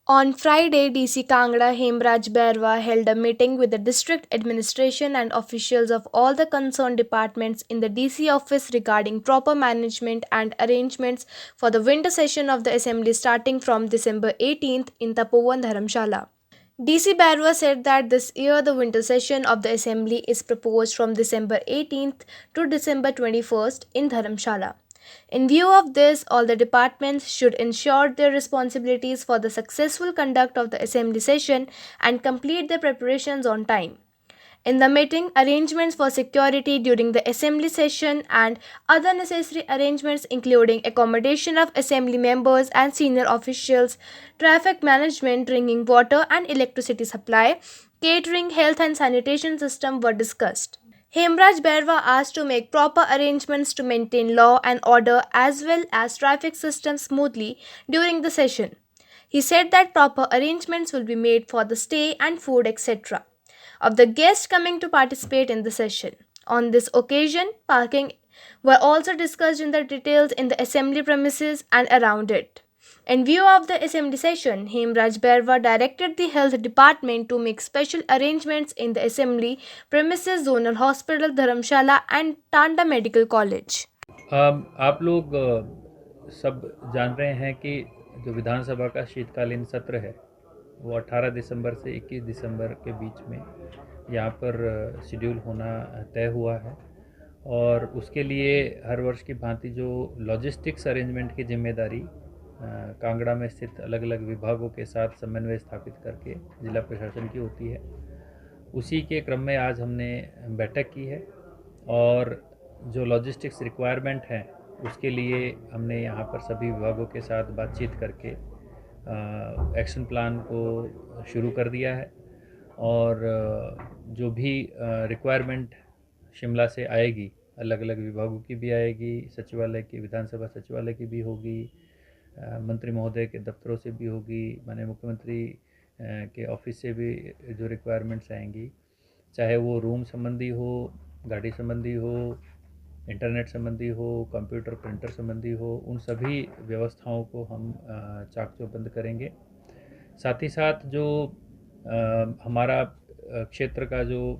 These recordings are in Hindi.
On Friday, DC Kangra Hemraj Berwa held a meeting with the district administration and officials of all the concerned departments in the DC office regarding proper management and arrangements for the winter session of the assembly starting from December 18th in Tapovan Dharamshala. DC Barwa said that this year the winter session of the assembly is proposed from December 18th to December 21st in Dharamshala. In view of this, all the departments should ensure their responsibilities for the successful conduct of the assembly session and complete their preparations on time. In the meeting, arrangements for security during the assembly session and other necessary arrangements, including accommodation of assembly members and senior officials, traffic management, drinking water and electricity supply, catering, health and sanitation system, were discussed. Hemraj Berwa asked to make proper arrangements to maintain law and order as well as traffic systems smoothly during the session. He said that proper arrangements will be made for the stay and food, etc., of the guests coming to participate in the session. On this occasion, parking were also discussed in the details in the assembly premises and around it. In view of the assembly session, Hemraj Berwa directed the health department to make special arrangements in the assembly premises, zonal hospital, Dharamshala and Tanda Medical College. आप लोग सब जान रहे हैं कि जो विधानसभा का शीतकालीन सत्र है वो 18 दिसंबर से 21 दिसंबर के बीच में यहाँ पर शेड्यूल होना तय हुआ है और उसके लिए हर वर्ष की भांति जो लॉजिस्टिक्स अरेंजमेंट की जिम्मेदारी कांगड़ा में स्थित अलग अलग विभागों के साथ समन्वय स्थापित करके जिला प्रशासन की होती है। उसी के क्रम में आज हमने बैठक की है और जो लॉजिस्टिक्स रिक्वायरमेंट हैं उसके लिए हमने यहाँ पर सभी विभागों के साथ बातचीत करके एक्शन प्लान को शुरू कर दिया है और जो भी रिक्वायरमेंट शिमला से आएगी, अलग अलग विभागों की भी आएगी, सचिवालय की, विधानसभा सचिवालय की भी होगी, मंत्री महोदय के दफ्तरों से भी होगी, माननीय मुख्यमंत्री के ऑफिस से भी जो रिक्वायरमेंट्स आएंगी, चाहे वो रूम संबंधी हो, गाड़ी संबंधी हो, इंटरनेट संबंधी हो, कंप्यूटर प्रिंटर संबंधी हो, उन सभी व्यवस्थाओं को हम चाक चौबंद करेंगे। साथ ही साथ जो हमारा क्षेत्र का जो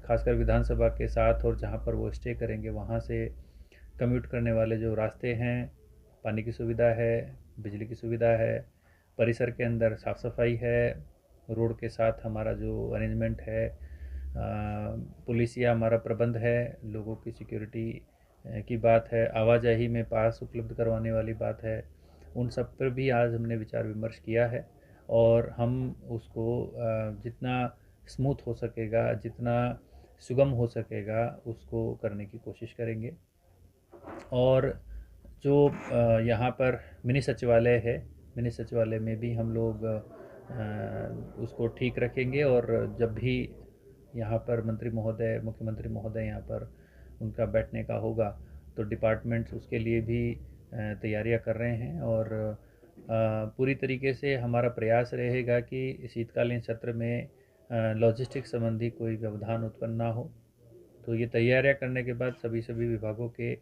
खासकर विधानसभा के साथ और जहाँ पर वो स्टे करेंगे वहाँ से कम्यूट करने वाले जो रास्ते हैं, पानी की सुविधा है, बिजली की सुविधा है, परिसर के अंदर साफ़ सफाई है, रोड के साथ हमारा जो अरेंजमेंट है, पुलिसिया हमारा प्रबंध है, लोगों की सिक्योरिटी की बात है, आवाजाही में पास उपलब्ध करवाने वाली बात है, उन सब पर भी आज हमने विचार विमर्श किया है और हम उसको जितना स्मूथ हो सकेगा, जितना सुगम हो सकेगा उसको करने की कोशिश करेंगे। और जो यहाँ पर मिनी सचिवालय है, मिनी सचिवालय में भी हम लोग उसको ठीक रखेंगे और जब भी यहाँ पर मंत्री महोदय, मुख्यमंत्री महोदय यहाँ पर उनका बैठने का होगा तो डिपार्टमेंट्स उसके लिए भी तैयारियाँ कर रहे हैं और पूरी तरीके से हमारा प्रयास रहेगा कि शीतकालीन सत्र में लॉजिस्टिक्स संबंधी कोई व्यवधान उत्पन्न ना हो। तो ये तैयारियां करने के बाद सभी विभागों के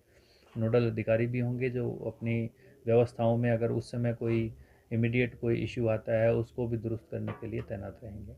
नोडल अधिकारी भी होंगे जो अपनी व्यवस्थाओं में अगर उस समय कोई इमीडिएट कोई इश्यू आता है उसको भी दुरुस्त करने के लिए तैनात रहेंगे।